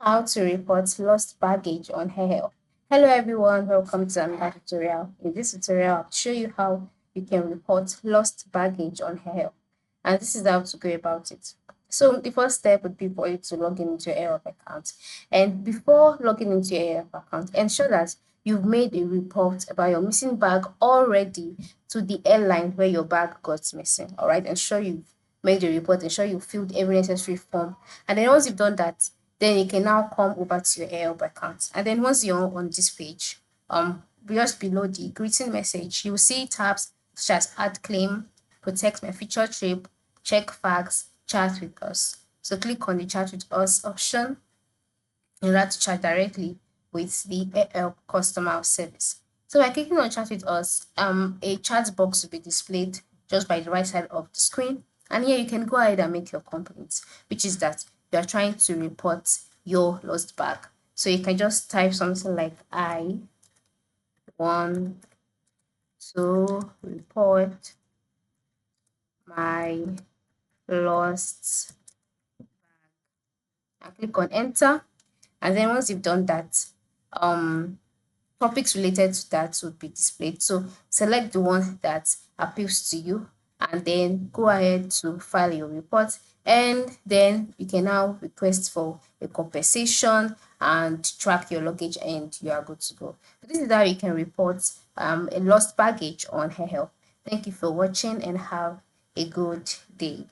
How to report lost baggage on AirHelp. Hello everyone, welcome to another tutorial. In this tutorial, I'll show you how you can report lost baggage on AirHelp. And this is how to go about it. So the first step would be for you to log in into your AirHelp account. And before logging into your AirHelp account, ensure that you've made a report about your missing bag already to the airline where your bag got missing. All right, ensure you've made a report, ensure you filled every necessary form. And then once you've done that, then you can now come over to your AirHelp account. And then once you're on this page, just below the greeting message, you will see tabs such as add claim, protect my future trip, check facts, chat with us. So click on the chat with us option in order to chat directly with the AirHelp customer service. So by clicking on chat with us, a chat box will be displayed just by the right side of the screen. And here you can go ahead and make your complaints, which is that you are trying to report your lost bag. So you can just type something like I want to report my lost and click on enter. And then once you've done that, topics related to that would be displayed. So select the one that appeals to you and then go ahead to file your report, and then you can now request for a compensation and track your luggage and you are good to go. So this is how you can report a lost baggage on AirHelp. Thank you for watching and have a good day.